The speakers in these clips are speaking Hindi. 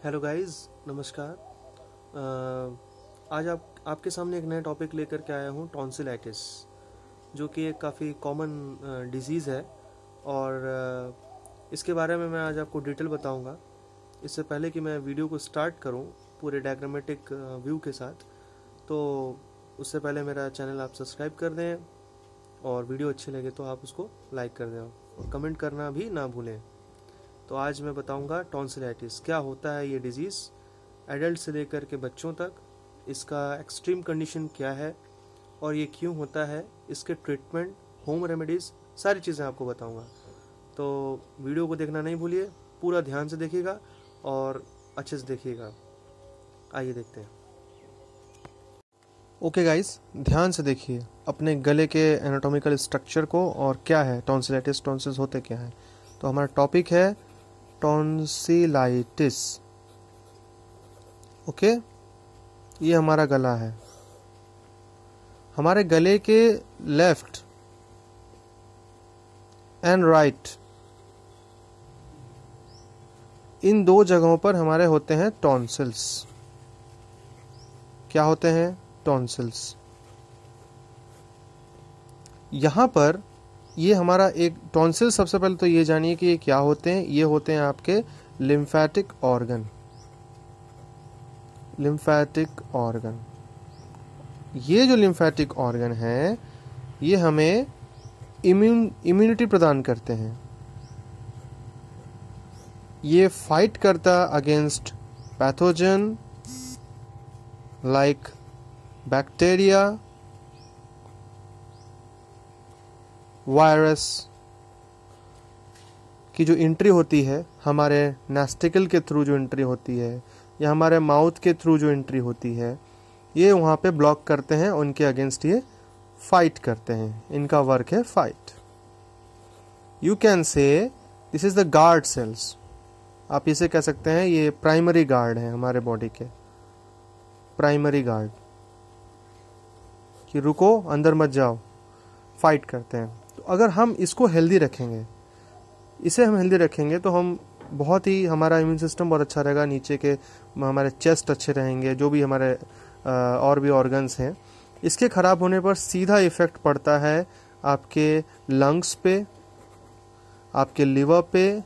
हेलो गाइस, नमस्कार। आज आपके सामने एक नया टॉपिक लेकर के आया हूँ, टॉन्सिलाइटिस, जो कि एक काफ़ी कॉमन डिजीज़ है। और इसके बारे में मैं आज आपको डिटेल बताऊँगा। इससे पहले कि मैं वीडियो को स्टार्ट करूँ पूरे डायग्रामेटिक व्यू के साथ, तो उससे पहले मेरा चैनल आप सब्सक्राइब कर दें, और वीडियो अच्छी लगे तो आप उसको लाइक कर दें और कमेंट करना भी ना भूलें। तो आज मैं बताऊंगा टॉन्सिलाइटिस क्या होता है। ये डिजीज़ एडल्ट से लेकर के बच्चों तक, इसका एक्सट्रीम कंडीशन क्या है और ये क्यों होता है, इसके ट्रीटमेंट, होम रेमेडीज़, सारी चीज़ें आपको बताऊंगा। तो वीडियो को देखना नहीं भूलिए, पूरा ध्यान से देखिएगा और अच्छे से देखिएगा। आइए देखते हैं। ओके गाइस, ध्यान से देखिए अपने गले के एनाटॉमिकल स्ट्रक्चर को और क्या है टॉन्सिलाइटिस, टॉन्सिल्स होते क्या है। तो हमारा टॉपिक है टॉन्सिलाइटिस। ओके, ये हमारा गला है। हमारे गले के लेफ्ट एंड राइट, इन दो जगहों पर हमारे होते हैं टॉन्सिल्स। क्या होते हैं? टॉन्सिल्स। यहां पर ये हमारा एक टॉन्सिल, सबसे पहले तो ये जानिए कि ये क्या होते हैं। ये होते हैं आपके लिम्फेटिक ऑर्गन। लिम्फेटिक ऑर्गन, ये जो लिम्फेटिक ऑर्गन है ये हमें इम्यूनिटी प्रदान करते हैं। ये फाइट करता against pathogen like bacteria, virus की जो एंट्री होती है हमारे नेस्टिकल के थ्रू, जो एंट्री होती है या हमारे माउथ के थ्रू जो एंट्री होती है, ये वहाँ पे ब्लॉक करते हैं। उनके अगेंस्ट ये फाइट करते हैं। इनका वर्क है fight. You can say this is the guard cells. आप इसे कह सकते हैं ये प्राइमरी गार्ड है हमारे बॉडी के। प्राइमरी गार्ड कि रुको, अंदर मत जाओ, फाइट करते हैं। तो अगर हम इसको हेल्दी रखेंगे, इसे हम हेल्दी रखेंगे, तो हम बहुत ही, हमारा इम्यून सिस्टम बहुत अच्छा रहेगा। नीचे के हमारे चेस्ट अच्छे रहेंगे, जो भी हमारे और भी ऑर्गन्स हैं। इसके ख़राब होने पर सीधा इफेक्ट पड़ता है आपके लंग्स पे, आपके लिवर पे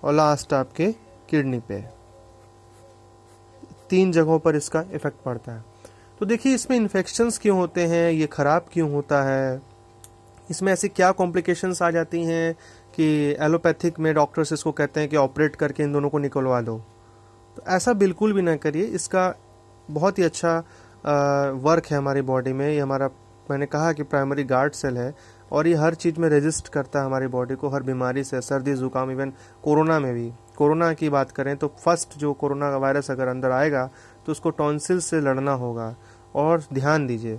और लास्ट आपके किडनी पे। 3 जगहों पर इसका इफेक्ट पड़ता है। तो देखिए इसमें इन्फेक्शंस क्यों होते हैं, ये ख़राब क्यों होता है, इसमें ऐसी क्या कॉम्प्लिकेशंस आ जाती हैं कि एलोपैथिक में डॉक्टर्स इसको कहते हैं कि ऑपरेट करके इन दोनों को निकलवा लो। तो ऐसा बिल्कुल भी ना करिए। इसका बहुत ही अच्छा वर्क है हमारी बॉडी में। ये हमारा, मैंने कहा कि प्राइमरी गार्ड सेल है और ये हर चीज़ में रेजिस्ट करता है हमारी बॉडी को, हर बीमारी से, सर्दी जुकाम, इवन कोरोना में भी। कोरोना की बात करें तो फर्स्ट जो कोरोना वायरस अगर अंदर आएगा तो उसको टॉन्सिल से लड़ना होगा। और ध्यान दीजिए,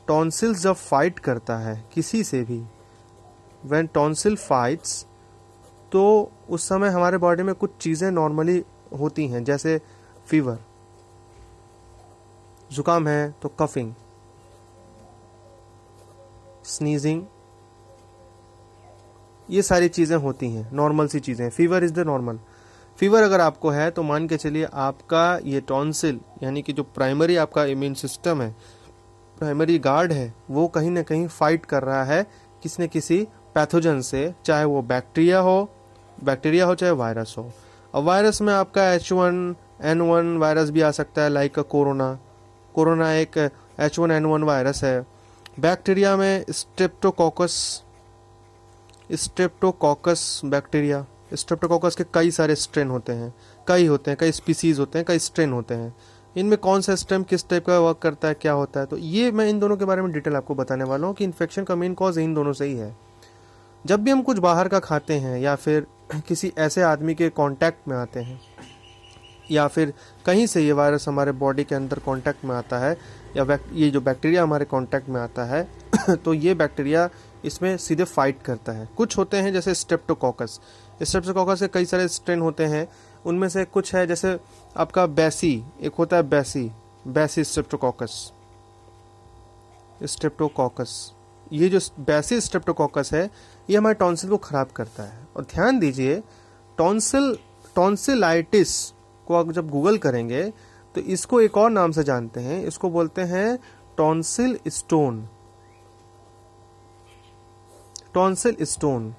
टॉन्सिल्स जब फाइट करता है किसी से भी, व्हेन टॉन्सिल फाइट्स, तो उस समय हमारे बॉडी में कुछ चीज़ें नॉर्मली होती हैं, जैसे फीवर, जुकाम है तो कफिंग, स्नीजिंग, ये सारी चीज़ें होती हैं, नॉर्मल सी चीज़ें। Fever is the normal. Fever अगर आपको है तो मान के चलिए आपका ये टॉन्सिल, यानी कि जो प्राइमरी आपका इम्यून सिस्टम है, प्राइमरी गार्ड है, वो कहीं ना कहीं फाइट कर रहा है किसी न किसी पैथोजन से, चाहे वो बैक्टीरिया हो चाहे वायरस हो। अब वायरस में आपका H1N1 वायरस भी आ सकता है, लाइक कोरोना एक H1N1 वायरस है। बैक्टीरिया में स्ट्रेप्टोकोकस बैक्टीरिया, स्ट्रेप्टोकोकस के कई सारे स्ट्रेन होते हैं, कई स्पीसीज होते हैं, कई स्ट्रेन होते हैं। इनमें कौन सा स्ट्रेन किस टाइप का वर्क करता है, क्या होता है, तो ये मैं इन दोनों के बारे में डिटेल आपको बताने वाला हूँ कि इन्फेक्शन का मेन कॉज इन दोनों से ही है। जब भी हम कुछ बाहर का खाते हैं या फिर किसी ऐसे आदमी के कांटेक्ट में आते हैं या फिर कहीं से ये वायरस हमारे बॉडी के अंदर कांटेक्ट में आता है, या ये जो बैक्टीरिया हमारे कांटेक्ट में आता है तो ये बैक्टीरिया इसमें सीधे फाइट करता है। कुछ होते हैं जैसे स्ट्रेप्टोकोकस के कई सारे स्ट्रेन होते हैं। उनमें से कुछ है जैसे आपका बैसी, एक होता है बैसी स्ट्रेप्टोकोकस। ये जो बैसी स्ट्रेप्टोकोकस है ये हमारे टॉन्सिल को खराब करता है। और ध्यान दीजिए, टॉन्सिलाइटिस को आप जब गूगल करेंगे तो इसको एक और नाम से जानते हैं, इसको बोलते हैं टॉन्सिल स्टोन। Tonsil stone.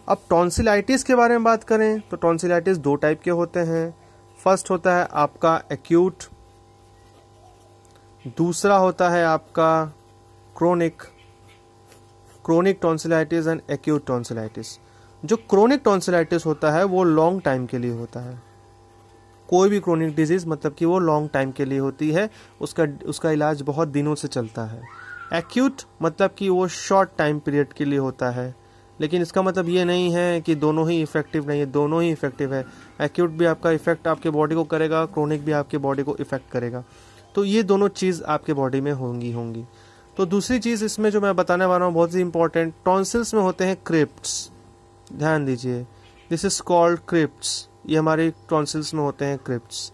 अब टॉन्सिलाइटिस के बारे में बात करें तो टॉन्सिलाइटिस 2 टाइप के होते हैं। फर्स्ट होता है आपका एक्यूट, दूसरा होता है आपका chronic. Chronic tonsillitis and acute tonsillitis. जो क्रोनिक टॉन्सिलाइटिस होता है वो लॉन्ग टाइम के लिए होता है। कोई भी क्रोनिक डिजीज मतलब कि वो लॉन्ग टाइम के लिए होती है, उसका इलाज बहुत दिनों से चलता है। एक्यूट मतलब कि वो शॉर्ट टाइम पीरियड के लिए होता है, लेकिन इसका मतलब ये नहीं है कि दोनों ही इफेक्टिव नहीं है, दोनों ही इफेक्टिव है। एक्यूट भी आपका इफेक्ट आपके बॉडी को करेगा, क्रोनिक भी आपके बॉडी को इफेक्ट करेगा। तो ये दोनों चीज़ आपके बॉडी में होंगी। तो दूसरी चीज़ इसमें जो मैं बताने वाला हूँ बहुत ही इंपॉर्टेंट, टॉन्सिल्स में होते हैं क्रिप्ट्स। ध्यान दीजिए, दिस इज कॉल्ड क्रिप्ट्स। ये हमारे टॉन्सिल्स में होते हैं क्रिप्ट्स।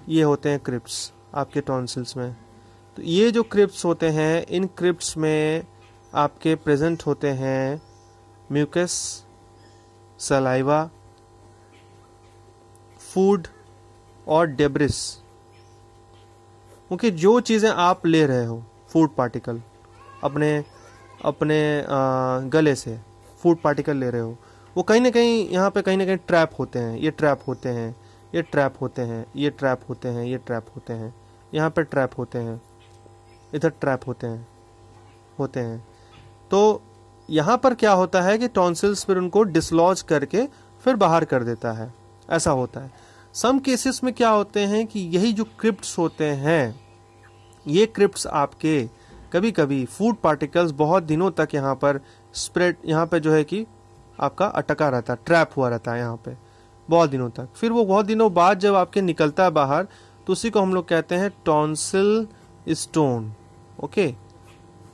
ये होते हैं क्रिप्ट्स आपके टॉन्सिल्स में। तो ये जो क्रिप्ट्स होते हैं, इन क्रिप्ट्स में आपके प्रेजेंट होते हैं म्यूकस, सलाइवा, फूड और डेब्रिस। क्योंकि जो चीज़ें आप ले रहे हो, फूड पार्टिकल अपने गले से फूड पार्टिकल ले रहे हो, वो कहीं ना कहीं यहाँ पे कहीं ना कहीं ट्रैप होते हैं। ये ट्रैप होते हैं, ये ट्रैप होते हैं, ये ट्रैप होते हैं, ये ट्रैप होते हैं, यहाँ पे ट्रैप होते हैं, इधर ट्रैप होते हैं। तो यहाँ पर क्या होता है कि टॉन्सिल्स फिर उनको डिसलॉज करके फिर बाहर कर देता है, ऐसा होता है। सम केसेस में क्या होते हैं कि यही जो क्रिप्ट्स होते हैं, ये क्रिप्ट्स आपके कभी कभी फूड पार्टिकल्स बहुत दिनों तक यहाँ पर स्प्रेड, यहाँ पे जो है कि आपका अटका रहता है, ट्रैप हुआ रहता है यहाँ पे बहुत दिनों तक। फिर वो बहुत दिनों बाद जब आपके निकलता है बाहर, तो उसी को हम लोग कहते हैं टॉन्सिल स्टोन। ओके,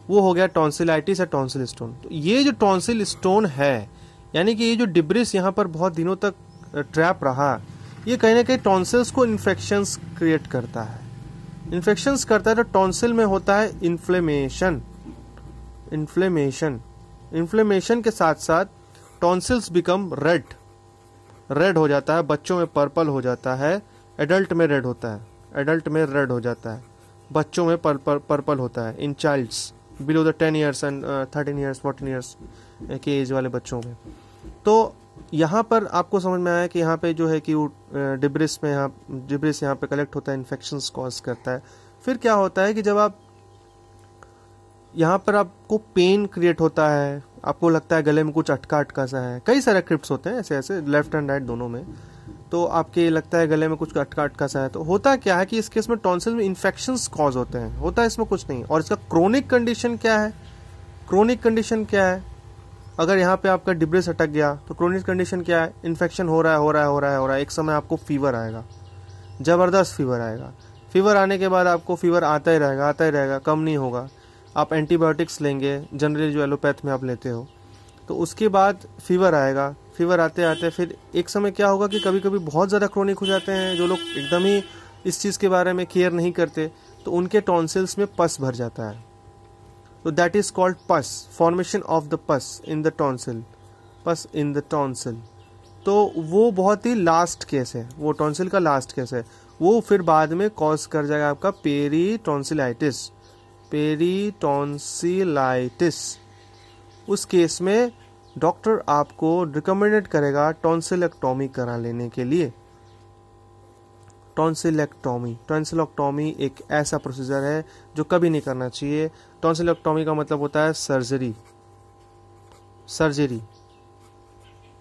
वो हो गया टॉन्सिलाइटिस या टॉन्सिल स्टोन। तो ये जो टॉन्सिल स्टोन है, यानी कि ये जो डिब्रिस यहाँ पर बहुत दिनों तक ट्रैप रहा, ये कहीं ना कहीं टॉन्सिल्स को इन्फेक्शंस क्रिएट करता है। इन्फेक्शंस करता है तो टॉन्सिल में होता है इन्फ्लेमेशन। इन्फ्लेमेशन के साथ साथ टॉन्सिल्स बिकम रेड हो जाता है। बच्चों में पर्पल हो जाता है, एडल्ट में रेड होता है, एडल्ट में रेड हो जाता है, बच्चों में पर्पल होता है। In childs below the 10 years and 13 years 14 years के एज वाले बच्चों में। तो यहाँ पर आपको समझ में आया कि यहाँ पे जो है कि डिब्रिस यहाँ पे कलेक्ट होता है, इन्फेक्शंस कॉज करता है। फिर क्या होता है कि जब आप यहाँ पर आपको पेन क्रिएट होता है, आपको लगता है गले में कुछ अटका सा है। कई सारे क्रिप्ट्स होते हैं ऐसे लेफ्ट एंड राइट दोनों में, तो आपके लगता है गले में कुछ अटका सा है। तो होता क्या है कि इस केस में टॉन्सिल में इन्फेक्शंस कॉज होते हैं, होता है इसमें कुछ नहीं। और इसका क्रोनिक कंडीशन क्या है? क्रोनिक कंडीशन क्या है? अगर यहाँ पे आपका डिब्रिस अटक गया तो क्रोनिक कंडीशन क्या है? इन्फेक्शन हो रहा है। एक समय आपको फीवर आएगा, जबरदस्त फीवर आएगा। फीवर आने के बाद आपको फीवर आता ही रहेगा, कम नहीं होगा। आप एंटीबायोटिक्स लेंगे, जनरली जो एलोपैथ में आप लेते हो, तो उसके बाद फीवर आएगा। फीवर आते फिर एक समय क्या होगा कि कभी कभी बहुत ज़्यादा क्रोनिक हो जाते हैं। जो लोग एकदम ही इस चीज़ के बारे में केयर नहीं करते, तो उनके टॉन्सिल्स में पस भर जाता है। तो दैट इज कॉल्ड पस, फॉर्मेशन ऑफ द पस इन द टॉन्सिल, पस इन द टॉन्सिल। तो वो बहुत ही लास्ट केस है, वो टॉन्सिल का लास्ट केस है। वो फिर बाद में कॉज कर जाएगा आपका पेरीटॉन्सिलाइटिस। उस केस में डॉक्टर आपको रिकमेंडेड करेगा टॉन्सिलेक्टॉमी करा लेने के लिए। टॉन्सिलेक्टॉमी एक ऐसा प्रोसीजर है जो कभी नहीं करना चाहिए। टॉन्सिलेक्टॉमी का मतलब होता है सर्जरी।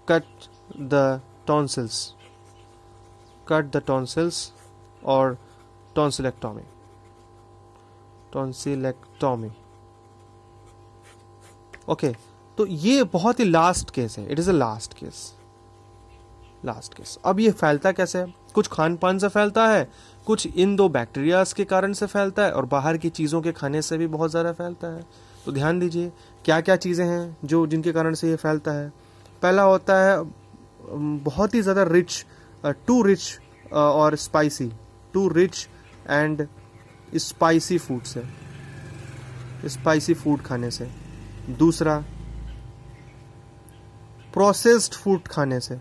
कट द टॉन्सिल्स और टॉन्सिलेक्टॉमी। ओके, तो ये बहुत ही लास्ट केस है, it is a last case. अब ये फैलता कैसे है? कुछ खान पान से फैलता है, कुछ इन 2 बैक्टीरियाज के कारण से फैलता है, और बाहर की चीज़ों के खाने से भी बहुत ज़्यादा फैलता है। तो ध्यान दीजिए क्या क्या चीज़ें हैं जिनके कारण से ये फैलता है। पहला होता है बहुत ही ज़्यादा too rich and spicy food से, स्पाइसी फूड खाने से। दूसरा प्रोसेस्ड फूड खाने से,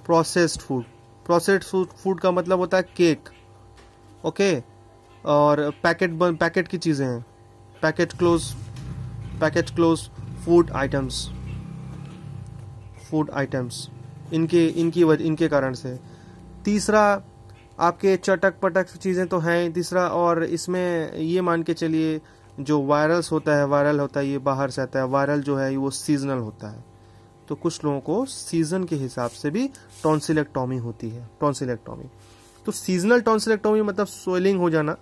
प्रोसेस्ड फूड प्रोसेस्ड फूड का मतलब होता है केक, ओके, और पैकेट की चीज़ें हैं, पैकेट क्लोज फूड आइटम्स, इनके कारण से। तीसरा आपके चटक पटक चीज़ें तो हैं तीसरा, और इसमें ये मान के चलिए जो वायरल होता है ये बाहर से आता है। वायरल जो है वो सीजनल होता है, तो कुछ लोगों को सीजन के हिसाब से भी टॉन्सिलेक्टोमी होती है। तो सीजनल टॉन्सिलेक्टोमी मतलब स्वेलिंग हो जाना,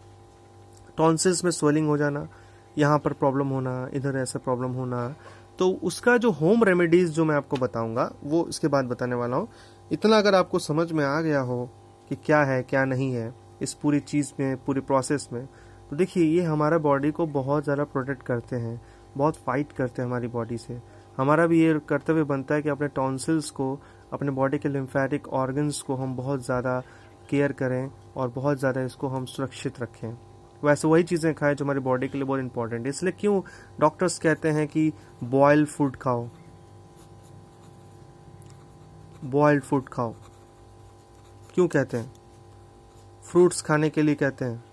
टॉन्सिल्स में स्वेलिंग हो जाना, यहाँ पर प्रॉब्लम होना, इधर ऐसा प्रॉब्लम होना। तो उसका जो होम रेमेडीज जो मैं आपको बताऊंगा वो इसके बाद बताने वाला हूँ। इतना अगर आपको समझ में आ गया हो कि क्या है क्या नहीं है इस पूरी चीज़ में, पूरी प्रोसेस में, तो देखिए ये हमारा बॉडी को बहुत ज़्यादा प्रोटेक्ट करते हैं, बहुत फाइट करते हैं हमारी बॉडी से। हमारा भी ये कर्तव्य बनता है कि अपने टॉन्सिल्स को, अपने बॉडी के लिम्फेटिक ऑर्गन्स को हम बहुत ज़्यादा केयर करें और बहुत ज़्यादा इसको हम सुरक्षित रखें। वैसे वही चीज़ें खाएं जो हमारी बॉडी के लिए बहुत इंपॉर्टेंट है। इसलिए क्यों डॉक्टर्स कहते हैं कि बॉइल्ड फूड खाओ, क्यों कहते हैं? फ्रूट्स खाने के लिए कहते हैं।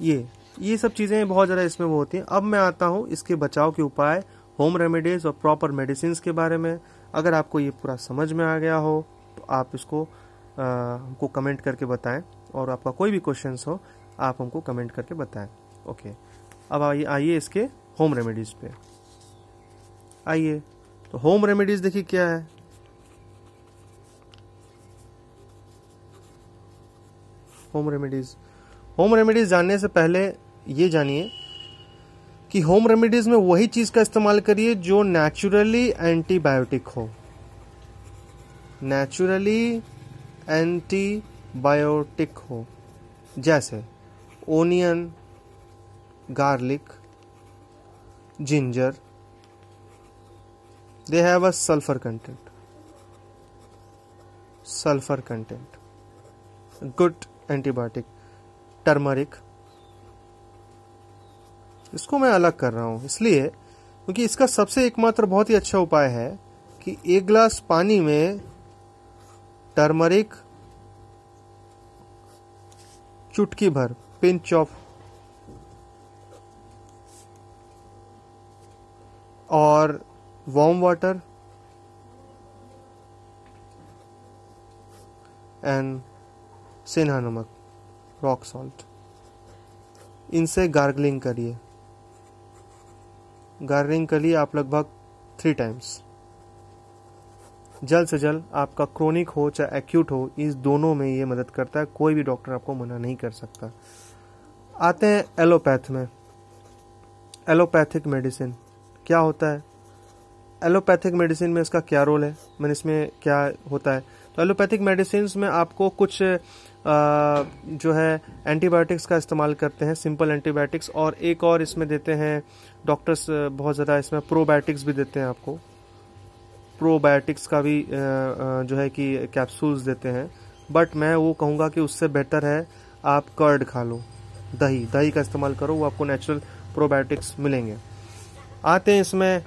ये सब चीज़ें बहुत ज़्यादा इसमें वो होती हैं। अब मैं आता हूँ इसके बचाव के उपाय, होम रेमेडीज और प्रॉपर मेडिसिन के बारे में। अगर आपको ये पूरा समझ में आ गया हो तो आप इसको हमको कमेंट करके बताएं, और आपका कोई भी क्वेश्चंस हो आप हमको कमेंट करके बताएं। ओके, अब आइए इसके होम रेमेडीज पे आइए। तो होम रेमेडीज देखिए क्या है। होम रेमेडीज जानने से पहले ये जानिए कि होम रेमेडीज में वही चीज का इस्तेमाल करिए जो नेचुरली एंटीबायोटिक हो। जैसे onion, garlic, ginger, they have a sulphur content, good antibiotic. Turmeric, इसको मैं अलग कर रहा हूं इसलिए क्योंकि इसका सबसे एकमात्र बहुत ही अच्छा उपाय है कि 1 गिलास पानी में टर्मरिक चुटकी भर, पिंच ऑफ, और वार्म वाटर एंड सेंधा नमक, रॉक सॉल्ट, इनसे गार्गलिंग करिए आप लगभग 3 टाइम्स। जल्द से जल्द, आपका क्रोनिक हो चाहे एक्यूट हो, इस दोनों में ये मदद करता है। कोई भी डॉक्टर आपको मना नहीं कर सकता। आते हैं एलोपैथ में। एलोपैथिक मेडिसिन क्या होता है? एलोपैथिक मेडिसिन में इसका क्या रोल है, मैंने इसमें क्या होता है? तो एलोपैथिक मेडिसिन में आपको कुछ जो है एंटीबायोटिक्स का इस्तेमाल करते हैं, सिंपल एंटीबायोटिक्स, और एक और इसमें देते हैं डॉक्टर्स बहुत ज़्यादा इसमें प्रोबायोटिक्स भी देते हैं आपको। प्रोबायोटिक्स का भी जो है कि कैप्सूल्स देते हैं, बट मैं वो कहूँगा कि उससे बेटर है आप कर्ड खा लो, दही का इस्तेमाल करो, वो आपको नेचुरल प्रोबायोटिक्स मिलेंगे। आते हैं इसमें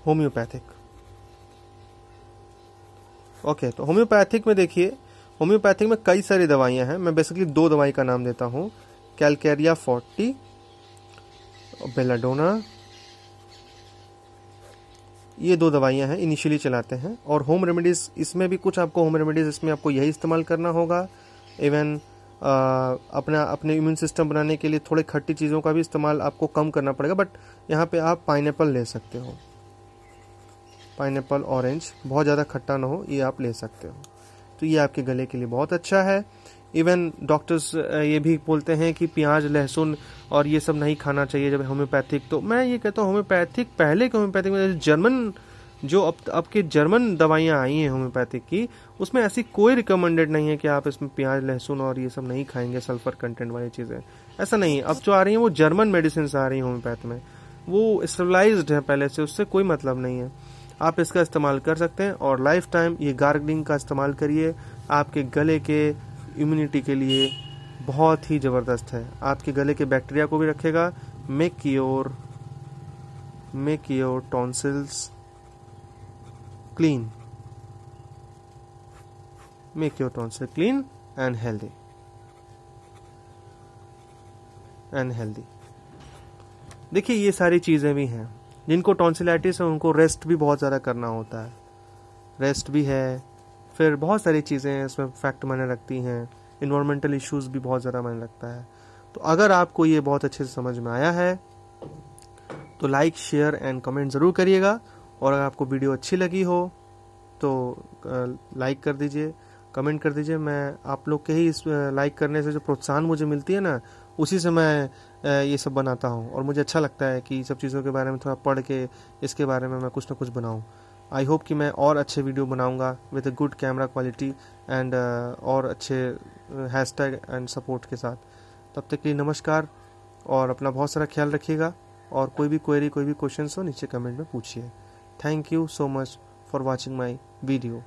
होम्योपैथिक। ओके, तो होम्योपैथिक में देखिए, होम्योपैथिक में कई सारी दवाइयां हैं। मैं बेसिकली 2 दवाई का नाम देता हूँ, कैलकेरिया 40, बेलाडोना। ये 2 दवाइयां हैं, इनिशियली चलाते हैं। और होम रेमेडीज इसमें भी कुछ आपको होम रेमेडीज इसमें आपको यही इस्तेमाल करना होगा। इवन अपने इम्यून सिस्टम बनाने के लिए थोड़े खट्टी चीज़ों का भी इस्तेमाल आपको कम करना पड़ेगा, बट यहाँ पे आप पाइनएप्पल ले सकते हो। पाइनएप्पल, ऑरेंज, बहुत ज़्यादा खट्टा ना हो, ये आप ले सकते हो। तो ये आपके गले के लिए बहुत अच्छा है। इवन डॉक्टर्स ये भी बोलते हैं कि प्याज, लहसुन और ये सब नहीं खाना चाहिए जब होम्योपैथिक। तो मैं ये कहता हूँ होम्योपैथिक, पहले के होम्योपैथिक में जर्मन, जो अब के जर्मन दवाइयाँ आई हैं होम्योपैथिक की, उसमें ऐसी कोई रिकमेंडेड नहीं है कि आप इसमें प्याज, लहसुन और ये सब नहीं खाएंगे, सल्फर कंटेंट वाली चीज़ें, ऐसा नहीं है। अब जो आ रही हैं वो जर्मन मेडिसिन आ रही हैं होम्योपैथ में, वो स्टेबलाइज्ड है पहले से, उससे कोई मतलब नहीं है। आप इसका इस्तेमाल कर सकते हैं और लाइफ टाइम ये गार्गलिंग का इस्तेमाल करिए। आपके गले के इम्यूनिटी के लिए बहुत ही ज़बरदस्त है, आपके गले के बैक्टीरिया को भी रखेगा। Make your tonsils clean, make your tonsil clean and healthy. देखिए ये सारी चीज़ें भी हैं। जिनको टॉन्सिलाइटिस है उनको रेस्ट भी बहुत ज़्यादा करना होता है, रेस्ट भी है, फिर बहुत सारी चीज़ें इसमें फैक्ट मायने रखती हैं, इन्वायरमेंटल इश्यूज़ भी बहुत ज़्यादा मायने रखता है। तो अगर आपको ये बहुत अच्छे से समझ में आया है तो लाइक, शेयर एंड कमेंट ज़रूर करिएगा। और अगर आपको वीडियो अच्छी लगी हो तो लाइक कर दीजिए, कमेंट कर दीजिए। मैं आप लोग के ही इस लाइक करने से जो प्रोत्साहन मुझे मिलती है ना, उसी से मैं ये सब बनाता हूँ। और मुझे अच्छा लगता है कि सब चीज़ों के बारे में थोड़ा पढ़ के इसके बारे में मैं कुछ ना कुछ बनाऊँ। आई होप कि मैं और अच्छे वीडियो बनाऊँगा with a good camera quality and और अच्छे हैशटैग एंड सपोर्ट के साथ। तब तक के लिए नमस्कार और अपना बहुत सारा ख्याल रखिएगा। और कोई भी क्वेरी, कोई भी क्वेश्चन हो नीचे कमेंट में पूछिए। Thank you so much for watching my video.